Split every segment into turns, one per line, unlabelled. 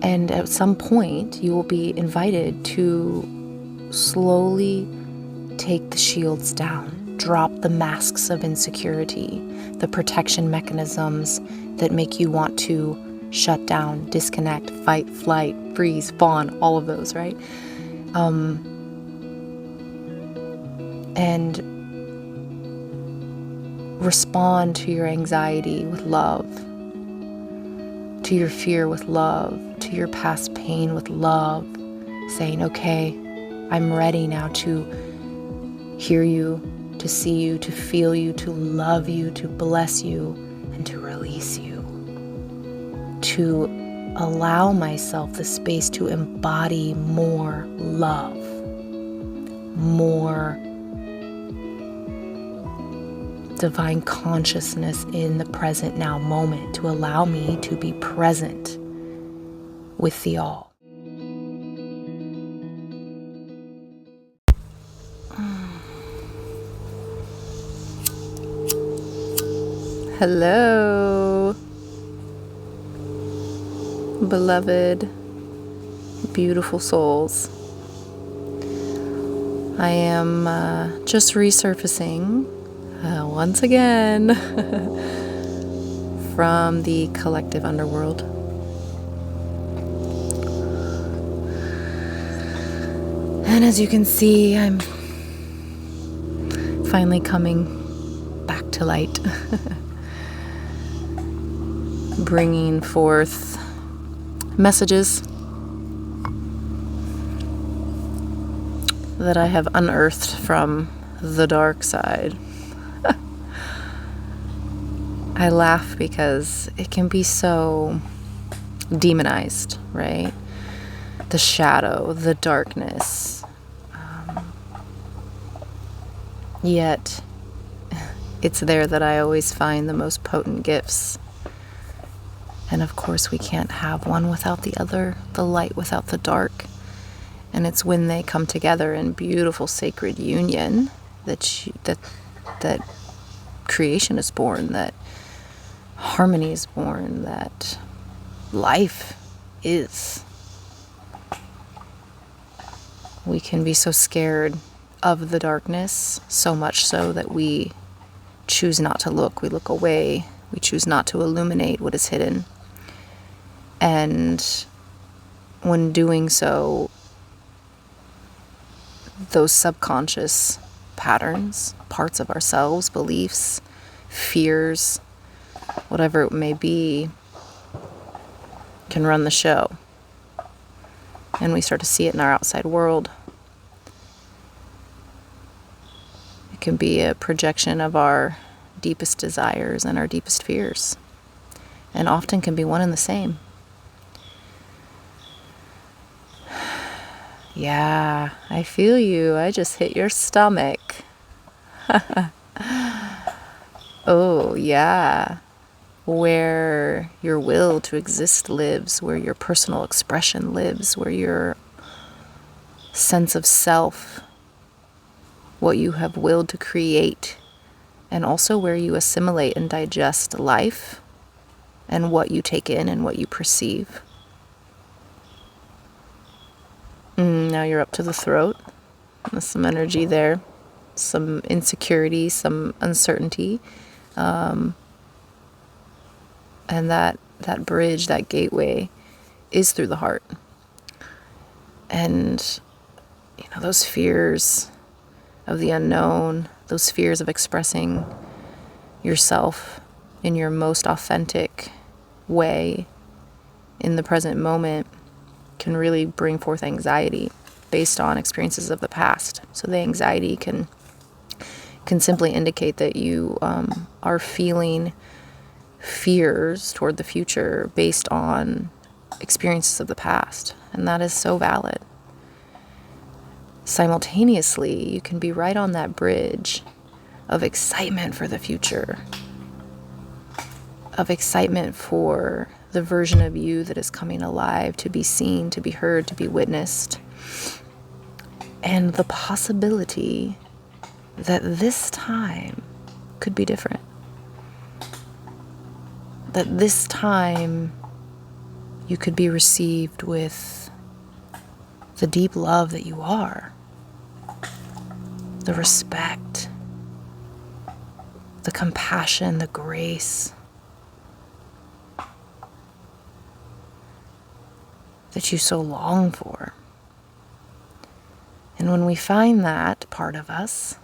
And at some point, you will be invited to slowly take the shields down, drop the masks of insecurity, the protection mechanisms that make you want to shut down, disconnect, fight, flight, freeze, fawn, all of those, right? And respond to your anxiety with love, to your fear with love, to your past pain with love, saying, okay, I'm ready now to hear you, to see you, to feel you, to love you, to bless you, and to release you. To allow myself the space to embody more love, more divine consciousness in the present now moment, to allow me to be present with the all. Hello, beloved, beautiful souls. I am just resurfacing once again from the collective underworld. And as you can see, I'm finally coming back to light, bringing forth messages that I have unearthed from the dark side. I laugh because it can be so demonized, right? The shadow, the darkness. Yet, it's there that I always find the most potent gifts. And of course, we can't have one without the other, the light without the dark. And it's when they come together in beautiful sacred union that creation is born, that harmony is born, that life is. We can be so scared of the darkness, so much so that we choose not to look. We look away. We choose not to illuminate what is hidden. And when doing so, those subconscious patterns, parts of ourselves, beliefs, fears, whatever it may be, can run the show. And we start to see it in our outside world. It can be a projection of our deepest desires and our deepest fears, and often can be one and the same. Yeah, I feel you. I just hit your stomach. Oh, yeah. Where your will to exist lives, where your personal expression lives, where your sense of self, what you have willed to create, and also where you assimilate and digest life and what you take in and what you perceive. Now you're up to the throat. There's some energy there, some insecurity, some uncertainty. And that bridge, that gateway is through the heart. And, those fears of the unknown, those fears of expressing yourself in your most authentic way in the present moment can really bring forth anxiety based on experiences of the past. So the anxiety can simply indicate that you are feeling fears toward the future based on experiences of the past. And that is so valid. Simultaneously, you can be right on that bridge of excitement for the future, of excitement for the version of you that is coming alive, to be seen, to be heard, to be witnessed, and the possibility that this time could be different. That this time you could be received with the deep love that you are, the respect, the compassion, the grace that you so long for. And when we find that part of us,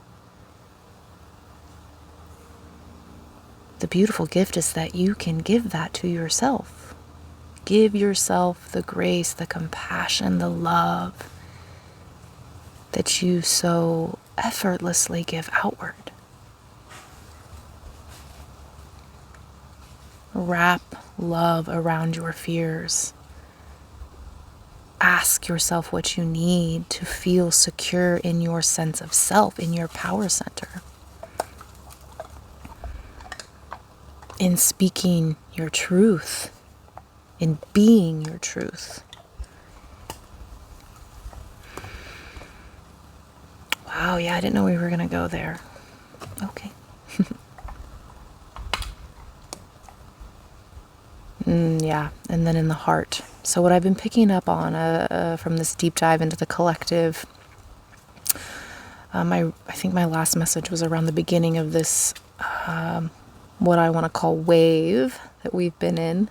the beautiful gift is that you can give that to yourself. Give yourself the grace, the compassion, the love that you so effortlessly give outward. Wrap love around your fears. Ask yourself what you need to feel secure in your sense of self, in your power center. In speaking your truth, in being your truth. Wow, yeah, I didn't know we were going to go there. Okay. Yeah, and then in the heart. So what I've been picking up on from this deep dive into the collective, I think my last message was around the beginning of this, what I want to call wave that we've been in,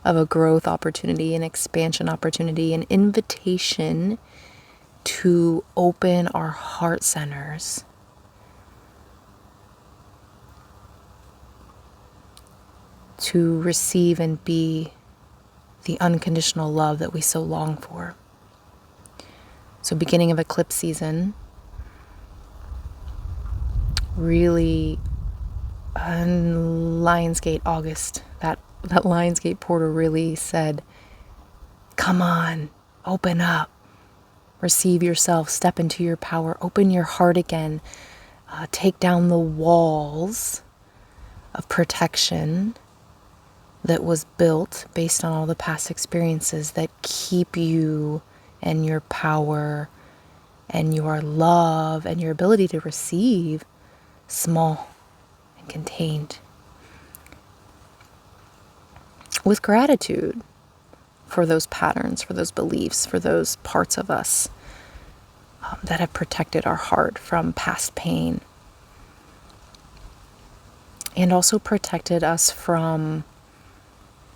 of a growth opportunity, an expansion opportunity, an invitation to open our heart centers to receive and be the unconditional love that we so long for. So beginning of eclipse season, really Lionsgate August, that Lionsgate portal really said, come on, open up, receive yourself, step into your power, open your heart again, take down the walls of protection that was built based on all the past experiences that keep you and your power and your love and your ability to receive small and contained. With gratitude for those patterns, for those beliefs, for those parts of us that have protected our heart from past pain. And also protected us from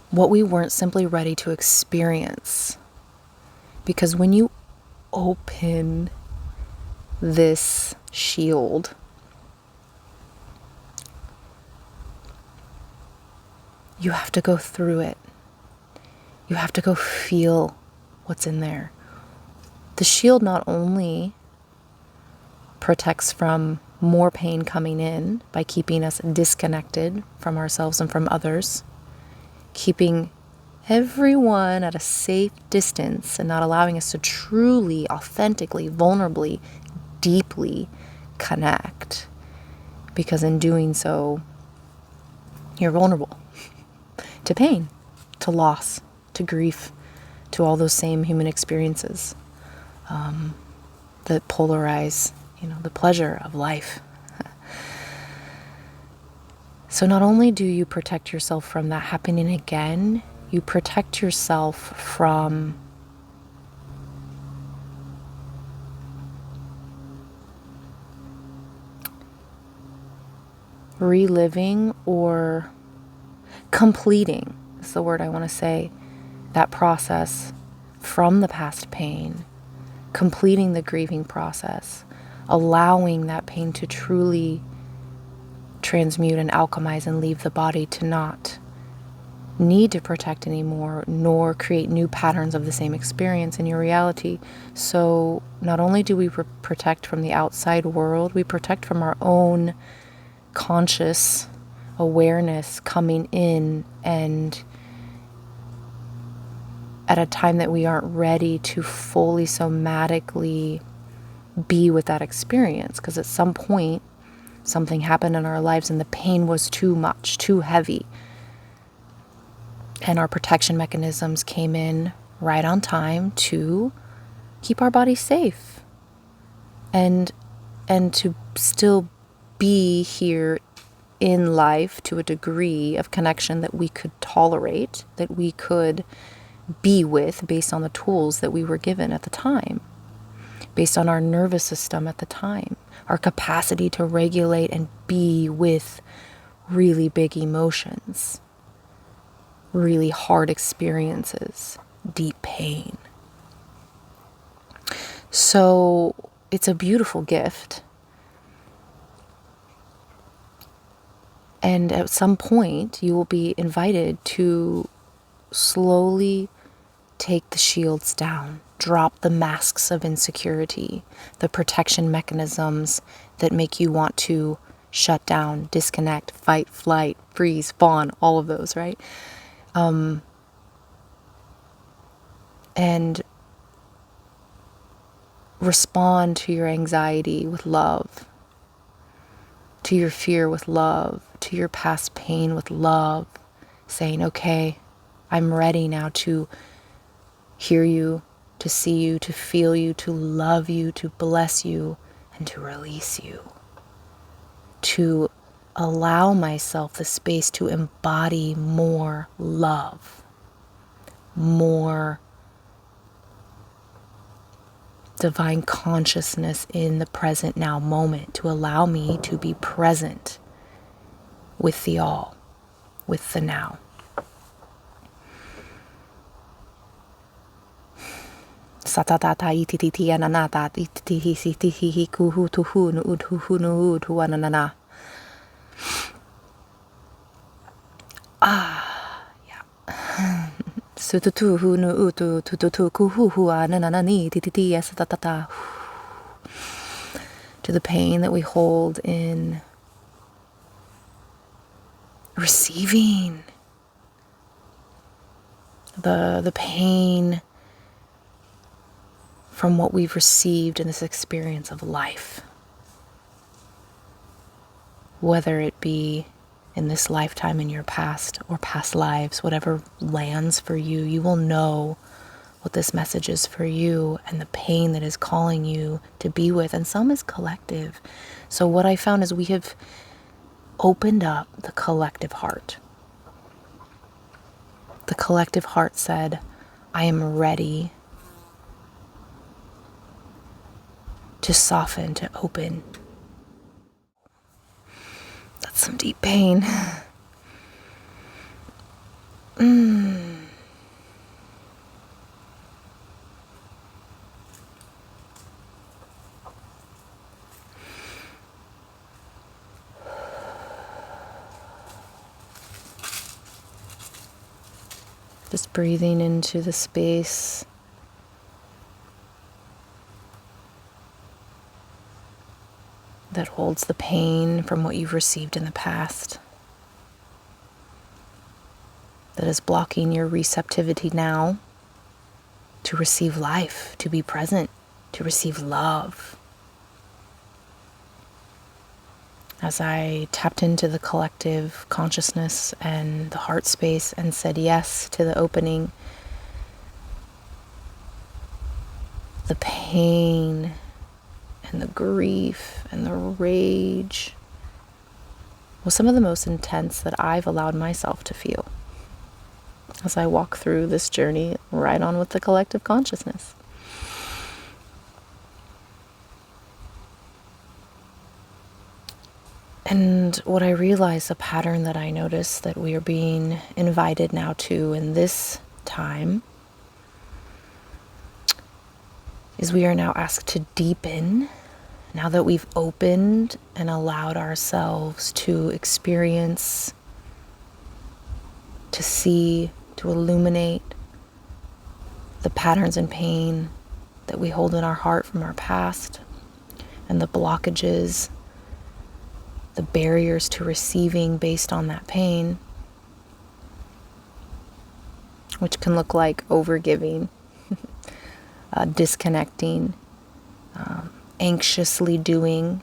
what we weren't simply ready to experience. Because when you open this shield, you have to go through it. You have to go feel what's in there. The shield not only protects from more pain coming in by keeping us disconnected from ourselves and from others, keeping everyone at a safe distance and not allowing us to truly, authentically, vulnerably, deeply connect. Because in doing so, you're vulnerable to pain, to loss, to grief, to all those same human experiences that polarize, the pleasure of life. So not only do you protect yourself from that happening again, you protect yourself from reliving or completing, is the word I want to say, that process from the past pain, completing the grieving process, allowing that pain to truly transmute and alchemize and leave the body, to not need to protect anymore, nor create new patterns of the same experience in your reality. So not only do we protect from the outside world, we protect from our own conscious awareness coming in, and at a time that we aren't ready to fully somatically be with that experience, because at some point something happened in our lives and the pain was too much, too heavy, and our protection mechanisms came in right on time to keep our bodies safe and to still be here in life to a degree of connection that we could tolerate, that we could be with based on the tools that we were given at the time, based on our nervous system at the time, our capacity to regulate and be with really big emotions, really hard experiences, deep pain. So it's a beautiful gift. And at some point, you will be invited to slowly take the shields down, drop the masks of insecurity, the protection mechanisms that make you want to shut down, disconnect, fight, flight, freeze, fawn, all of those, right? And respond to your anxiety with love, to your fear with love, to your past pain with love, saying, okay, I'm ready now to hear you, to see you, to feel you, to love you, to bless you, and to release you. To allow myself the space to embody more love, more divine consciousness in the present now moment, to allow me to be present with the all, with the now. Satatata itititi ananata ititihi sitihi kuhu tuhu nu udhu nu udhu ananana. Yeah. Sututu nu utu tututu kuhu ananani tititi satatata. To the pain that we hold in receiving, the pain from what we've received in this experience of life. Whether it be in this lifetime, in your past, or past lives, whatever lands for you, you will know what this message is for you and the pain that is calling you to be with. And some is collective. So what I found is we have opened up the collective heart. The collective heart said, I am ready to soften, to open. That's some deep pain. Just breathing into the space. That holds the pain from what you've received in the past. That is blocking your receptivity now to receive life, to be present, to receive love. As I tapped into the collective consciousness and the heart space and said yes to the opening, the pain and the grief and the rage was some of the most intense that I've allowed myself to feel as I walk through this journey right on with the collective consciousness. And what I realized, a pattern that I noticed that we are being invited now to in this time, is we are now asked to deepen, now that we've opened and allowed ourselves to experience, to see, to illuminate the patterns and pain that we hold in our heart from our past, and the blockages, the barriers to receiving based on that pain, which can look like overgiving, disconnecting, anxiously doing.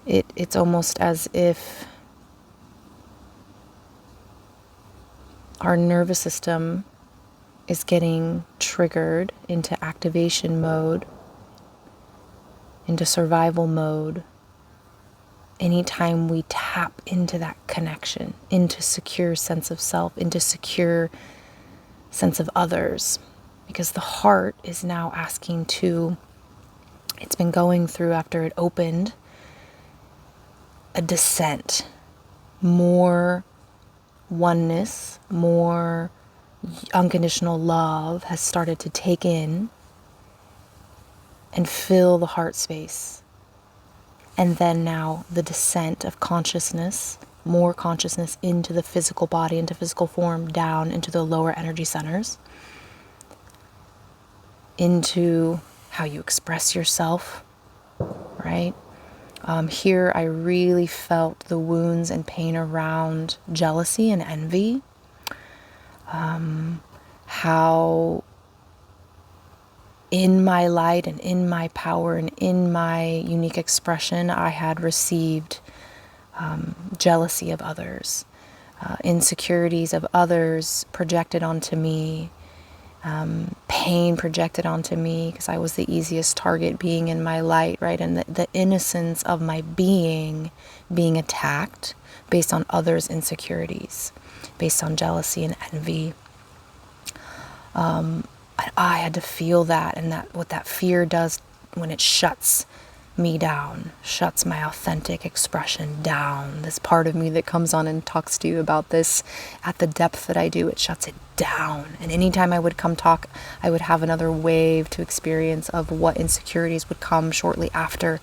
It's almost as if our nervous system is getting triggered into activation mode, into survival mode, anytime we tap into that connection, into secure sense of self, into secure sense of others. Because the heart is now asking to, it's been going through, after it opened, a descent. More oneness, more unconditional love has started to take in and fill the heart space. And then now the descent of consciousness, more consciousness into the physical body, into physical form, down into the lower energy centers, into how you express yourself, right? Here I really felt the wounds and pain around jealousy and envy. How in my light and in my power and in my unique expression, I had received jealousy of others, insecurities of others projected onto me, pain projected onto me because I was the easiest target being in my light, right? And the innocence of my being attacked based on others' insecurities, based on jealousy and envy. I had to feel that, and that what that fear does when it shuts me down, shuts my authentic expression down. This part of me that comes on and talks to you about this at the depth that I do, it shuts it down. And anytime I would come talk, I would have another wave to experience of what insecurities would come shortly after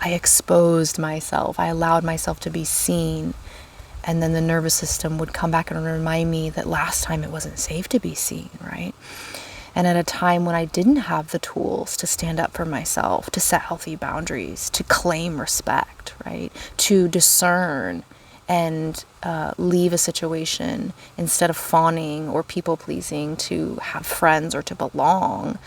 I exposed myself. I allowed myself to be seen. And then the nervous system would come back and remind me that last time it wasn't safe to be seen, right? And at a time when I didn't have the tools to stand up for myself, to set healthy boundaries, to claim respect, right? To discern and leave a situation instead of fawning or people pleasing to have friends or to belong.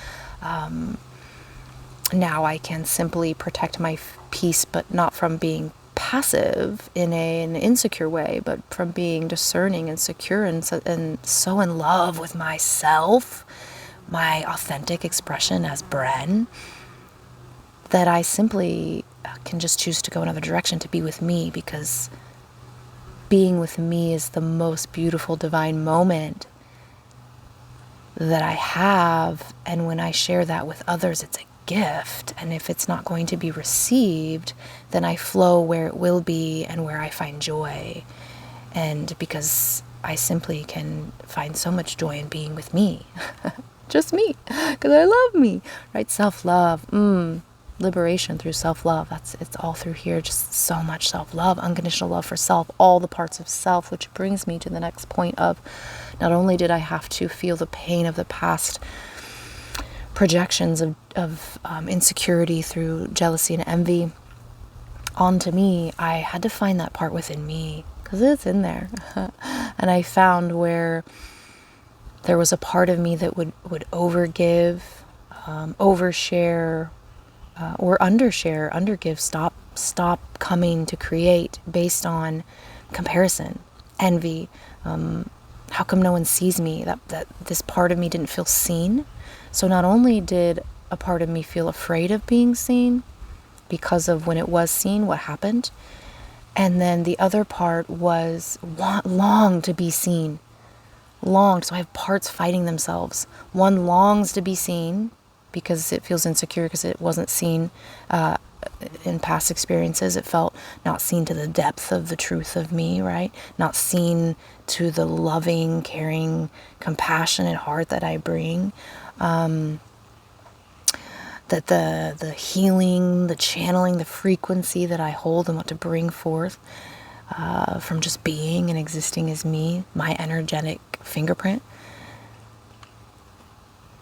Now I can simply protect my peace, but not from being passive in an insecure way, but from being discerning and secure and so in love with myself, my authentic expression as Bren, that I simply can just choose to go another direction to be with me, because being with me is the most beautiful divine moment that I have. And when I share that with others, it's a gift. And if it's not going to be received, then I flow where it will be and where I find joy. And because I simply can find so much joy in being with me. Just me, because I love me, right? Self-love, liberation through self-love. It's all through here. Just so much self-love, unconditional love for self, all the parts of self, which brings me to the next point of, not only did I have to feel the pain of the past projections of insecurity through jealousy and envy onto me, I had to find that part within me, because it's in there. And I found where there was a part of me that would overgive, overshare, or undergive, stop coming to create based on comparison, envy. How come no one sees me? That this part of me didn't feel seen. So not only did a part of me feel afraid of being seen because of when it was seen, what happened, and then the other part was long to be seen. Longed. So I have parts fighting themselves. One longs to be seen because it feels insecure because it wasn't seen in past experiences. It felt not seen to the depth of the truth of me, right? Not seen to the loving, caring, compassionate heart that I bring. That the healing, the channeling, the frequency that I hold and want to bring forth from just being and existing as me, my energetic fingerprint,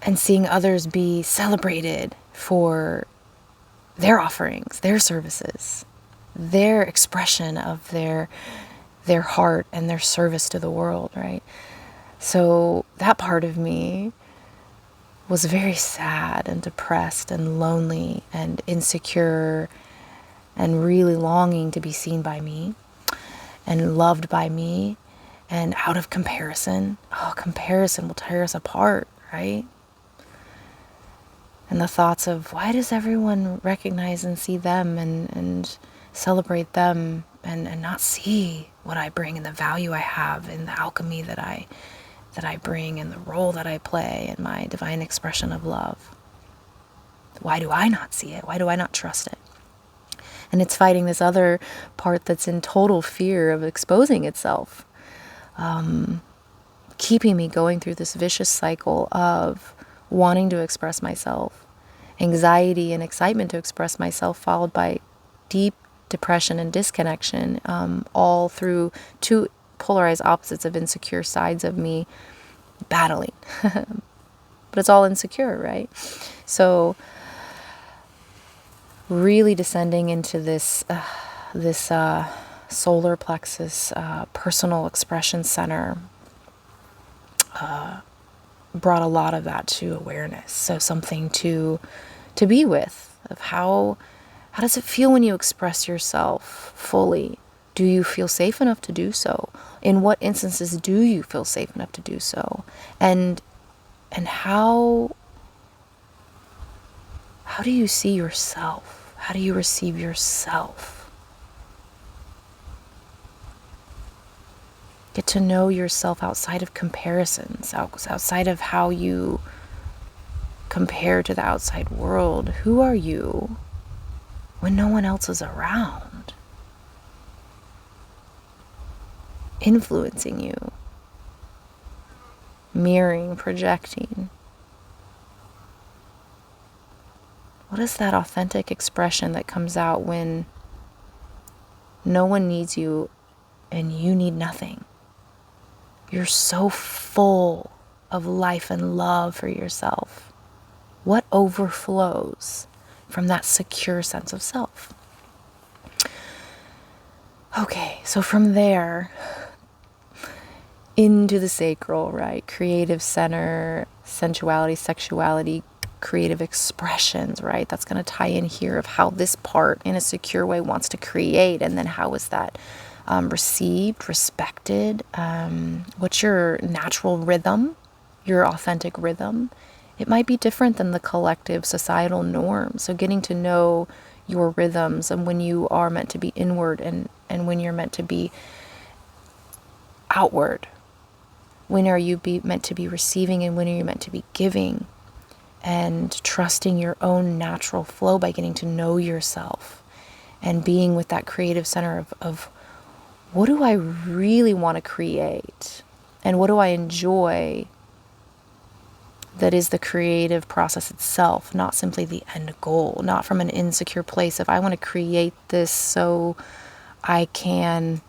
and seeing others be celebrated for their offerings, their services, their expression of their heart and their service to the world, right? So that part of me was very sad and depressed and lonely and insecure and really longing to be seen by me and loved by me. And out of comparison, comparison will tear us apart, right? And the thoughts of, why does everyone recognize and see them and celebrate them and not see what I bring and the value I have and the alchemy that I bring and the role that I play in my divine expression of love. Why do I not see it? Why do I not trust it? And it's fighting this other part that's in total fear of exposing itself, keeping me going through this vicious cycle of wanting to express myself, anxiety and excitement to express myself, followed by deep depression and disconnection, all through two polarized opposites of insecure sides of me battling. But it's all insecure, right? So really descending into this solar plexus, personal expression center, brought a lot of that to awareness. So something to be with, of how does it feel when you express yourself fully? Do you feel safe enough to do so? In what instances do you feel safe enough to do so? And how do you see yourself? How do you receive yourself? Get to know yourself outside of comparisons, outside of how you compare to the outside world. Who are you when no one else is around, influencing you, mirroring, projecting? What is that authentic expression that comes out when no one needs you and you need nothing? You're so full of life and love for yourself. What overflows from that secure sense of self? Okay, so from there into the sacral, right? Creative center, sensuality, sexuality, creative expressions, right? That's going to tie in here of how this part in a secure way wants to create, and then how is that received, respected? What's your natural rhythm, your authentic rhythm? It might be different than the collective societal norm. So getting to know your rhythms, and when you are meant to be inward and when you're meant to be outward. When are you meant to be receiving, and when are you meant to be giving? And trusting your own natural flow by getting to know yourself and being with that creative center of what do I really want to create, and what do I enjoy that is the creative process itself, not simply the end goal, not from an insecure place of I want to create this so I can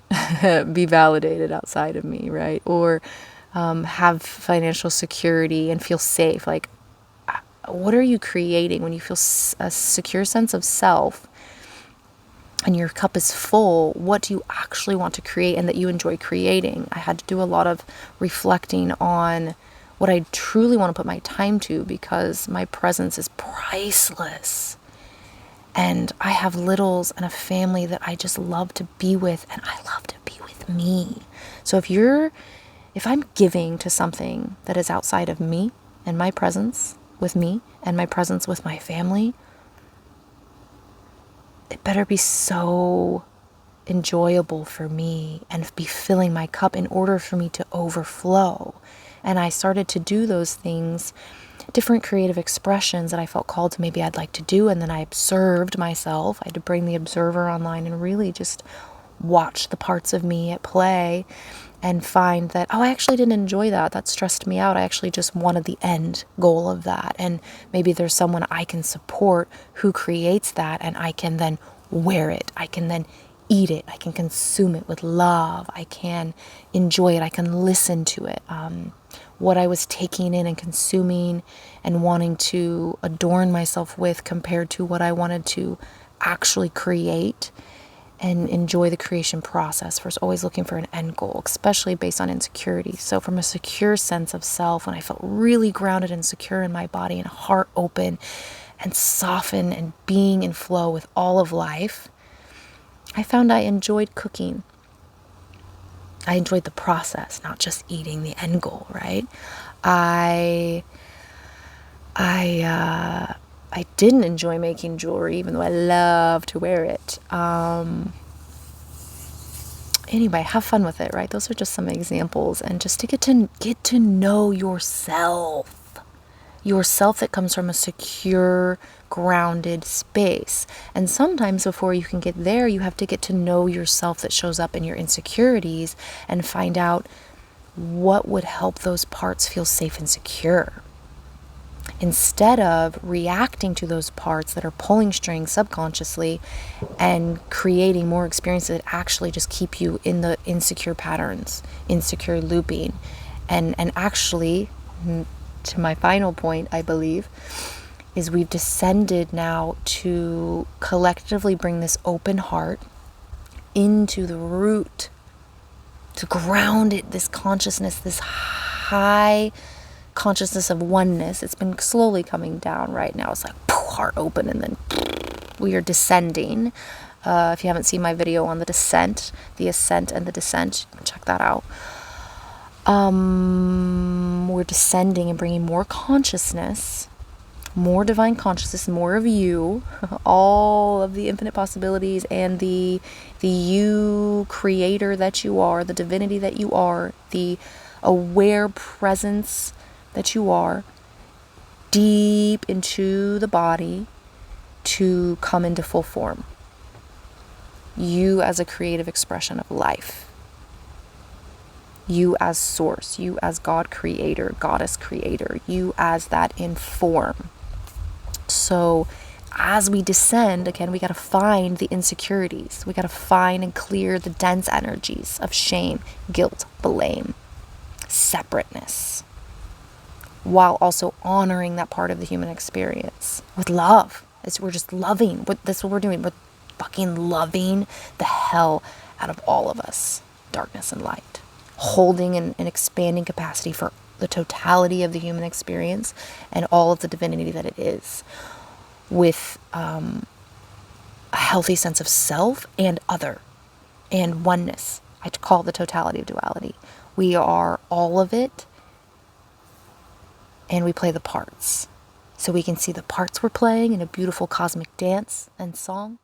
be validated outside of me, right? Or have financial security and feel safe. Like, what are you creating when you feel a secure sense of self and your cup is full? What do you actually want to create and that you enjoy creating? I had to do a lot of reflecting on what I truly want to put my time to, because my presence is priceless. And I have littles and a family that I just love to be with, and I love to be with me. So if I'm giving to something that is outside of me and my presence with me and my presence with my family, it better be so enjoyable for me and be filling my cup in order for me to overflow. And I started to do those things, different creative expressions that I felt called to maybe I'd like to do. And then I observed myself. I had to bring the observer online and really just watch the parts of me at play and find that, oh, I actually didn't enjoy that. That stressed me out. I actually just wanted the end goal of that. And maybe there's someone I can support who creates that, and I can then wear it. I can then eat it. I can consume it with love. I can enjoy it. I can listen to it. What I was taking in and consuming and wanting to adorn myself with compared to what I wanted to actually create and enjoy the creation process versus always looking for an end goal, especially based on insecurity. So from a secure sense of self, when I felt really grounded and secure in my body and heart open and soften and being in flow with all of life, I found I enjoyed cooking. I enjoyed the process, not just eating the end goal, right? I I didn't enjoy making jewelry, even though I love to wear it. Anyway, have fun with it, right? Those are just some examples, and just to get to know yourself that comes from a secure, grounded space. And sometimes before you can get there, you have to get to know yourself that shows up in your insecurities and find out what would help those parts feel safe and secure. Instead of reacting to those parts that are pulling strings subconsciously and creating more experiences that actually just keep you in the insecure patterns, insecure looping. And actually, to my final point, I believe, is we've descended now to collectively bring this open heart into the root, to ground it, this consciousness, this high consciousness of oneness. It's been slowly coming down right now. It's like heart open, and then we are descending. If you haven't seen my video on the descent, the ascent and the descent, check that out. We're descending and bringing more consciousness, more divine consciousness, more of you, all of the infinite possibilities, and the you creator that you are, the divinity that you are, the aware presence that you are, deep into the body to come into full form. You as a creative expression of life. You as source, you as God creator, goddess creator, you as that in form. So as we descend, again, we got to find the insecurities. We got to find and clear the dense energies of shame, guilt, blame, separateness, while also honoring that part of the human experience with love. We're just loving. That's what we're doing. We're fucking loving the hell out of all of us, darkness and light, holding an expanding capacity for the totality of the human experience and all of the divinity that it is, with a healthy sense of self and other and oneness. I call it the totality of duality. We are all of it, and we play the parts. So we can see the parts we're playing in a beautiful cosmic dance and song.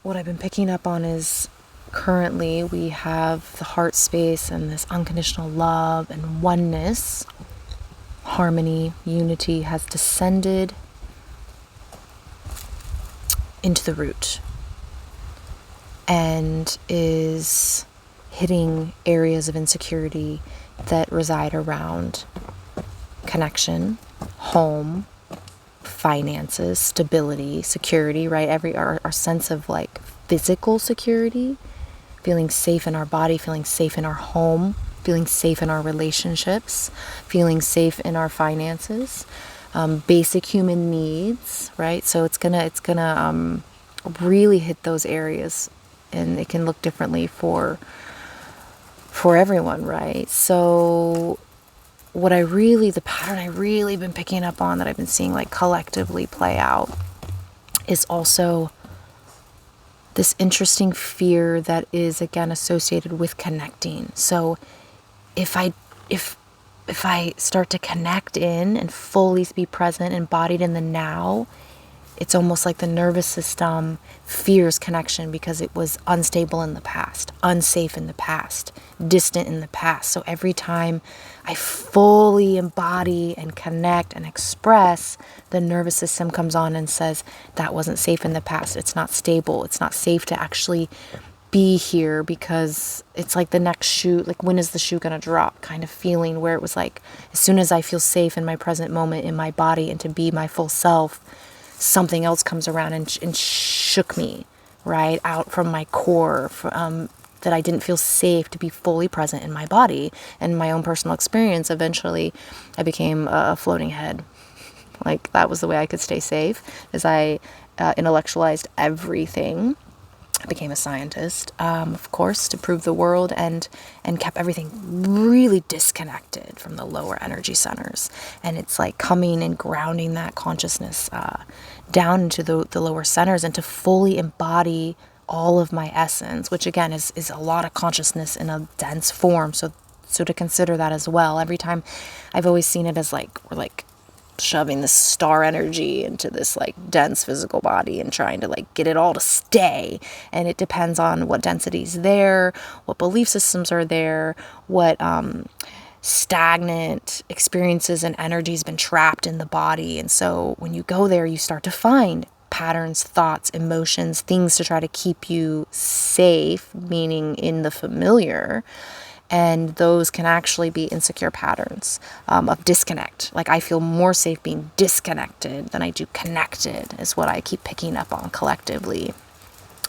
What I've been picking up on is currently we have the heart space and this unconditional love and oneness, harmony, unity has descended into the root and is hitting areas of insecurity that reside around connection, home, finances, stability, security, right? Our sense of like physical security, feeling safe in our body, feeling safe in our home, feeling safe in our relationships, feeling safe in our finances, basic human needs, right? So it's gonna really hit those areas, and it can look differently for everyone, right? So the pattern I really been picking up on that I've been seeing like collectively play out is also this interesting fear that is again associated with connecting. So if I start to connect in and fully be present, embodied in the now, it's almost like the nervous system fears connection because it was unstable in the past, unsafe in the past, distant in the past. So every time I fully embody and connect and express, the nervous system comes on and says, that wasn't safe in the past. It's not stable. It's not safe to actually be here, because it's like the next shoe, like when is the shoe going to drop kind of feeling, where it was like, as soon as I feel safe in my present moment in my body and to be my full self, something else comes around and shook me right out from my core, that I didn't feel safe to be fully present in my body. And my own personal experience, eventually I became a floating head. Like that was the way I could stay safe, as I intellectualized everything. I became a scientist, of course, to prove the world, and kept everything really disconnected from the lower energy centers. And it's like coming and grounding that consciousness down into the lower centers, and to fully embody all of my essence, which again is a lot of consciousness in a dense form. So to consider that as well. Every time, I've always seen it as like we're like shoving this star energy into this like dense physical body and trying to like get it all to stay. And it depends on what density is there, what belief systems are there, what stagnant experiences and energy has been trapped in the body. And so when you go there, you start to find patterns, thoughts, emotions, things to try to keep you safe, meaning in the familiar. And those can actually be insecure patterns of disconnect. Like I feel more safe being disconnected than I do connected, is what I keep picking up on collectively.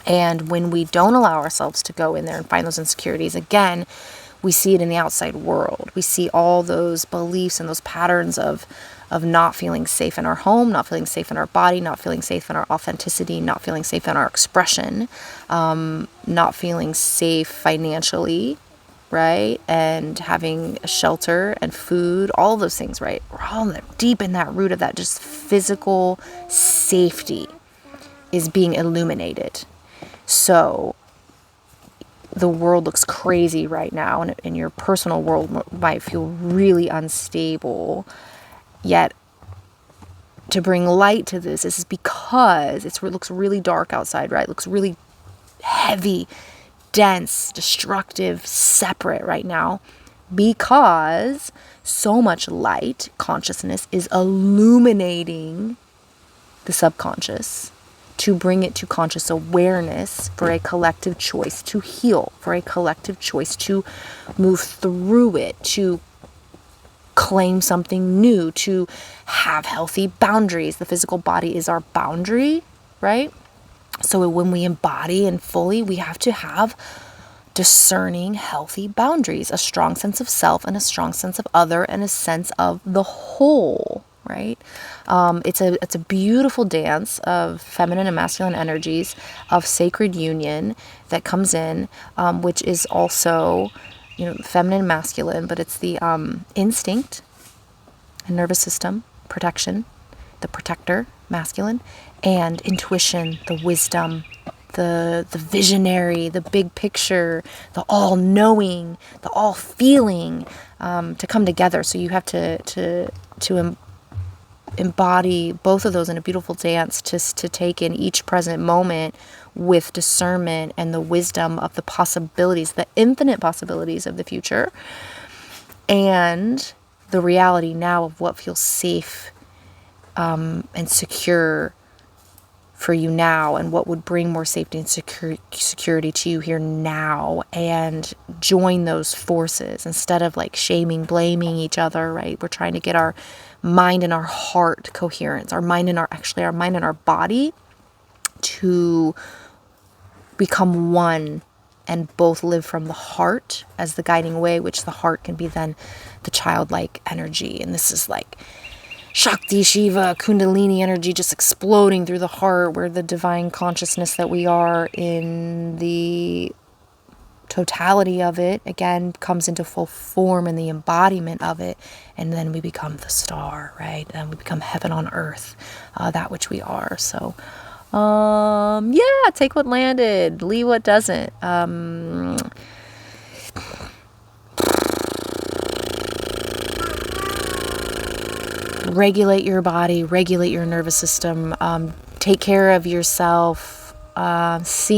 And when we don't allow ourselves to go in there and find those insecurities, again, we see it in the outside world. We see all those beliefs and those patterns of not feeling safe in our home, not feeling safe in our body, not feeling safe in our authenticity, not feeling safe in our expression, not feeling safe financially, right? And having a shelter and food, all those things, right? We're all deep in that root of that just physical safety is being illuminated. So the world looks crazy right now, and your personal world might feel really unstable. Yet to bring light to this is because it looks really dark outside, right? It looks really heavy, dense, destructive, separate right now, because so much light consciousness is illuminating the subconscious to bring it to conscious awareness for a collective choice to heal, for a collective choice to move through it, to claim something new, to have healthy boundaries. The physical body is our boundary, right? So when we embody and fully, we have to have discerning, healthy boundaries, a strong sense of self and a strong sense of other and a sense of the whole, right? It's a beautiful dance of feminine and masculine energies, of sacred union that comes in, which is also, feminine and masculine, but it's the instinct and nervous system, protection, the protector, masculine, and intuition, the wisdom, the visionary, the big picture, the all-knowing, the all-feeling, to come together. So you have to embody both of those in a beautiful dance, to take in each present moment with discernment and the wisdom of the possibilities, the infinite possibilities of the future, and the reality now of what feels safe and secure for you now, and what would bring more safety and security to you here now, and join those forces instead of like shaming, blaming each other, right? We're trying to get our mind and our heart coherence, our mind and our body to become one and both live from the heart as the guiding way, which the heart can be then the childlike energy. And this is like Shakti, Shiva, Kundalini energy just exploding through the heart, where the divine consciousness that we are in the totality of it, again, comes into full form in the embodiment of it. And then we become the star, right? And we become heaven on earth, that which we are. So, take what landed, leave what doesn't. Regulate your body, regulate your nervous system, take care of yourself, use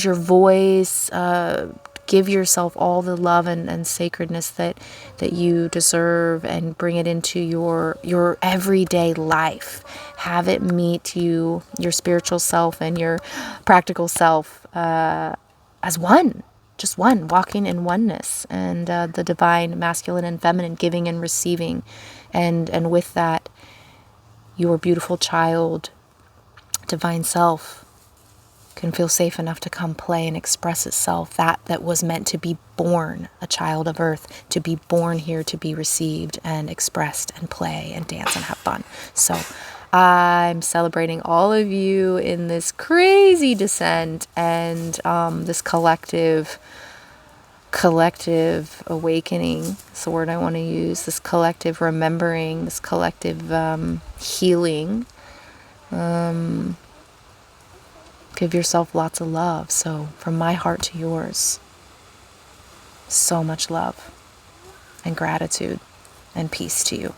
your voice, give yourself all the love and sacredness that you deserve, and bring it into your everyday life. Have it meet your spiritual self and your practical self as one. Just one, walking in oneness, and the divine masculine and feminine, giving and receiving. And with that, your beautiful child, divine self, can feel safe enough to come play and express itself, that was meant to be born, a child of earth, to be born here, to be received and expressed and play and dance and have fun. So I'm celebrating all of you in this crazy descent and this collective awakening. That's the word I want to use. This collective remembering, this collective healing. Give yourself lots of love. So from my heart to yours, so much love and gratitude. and peace to you.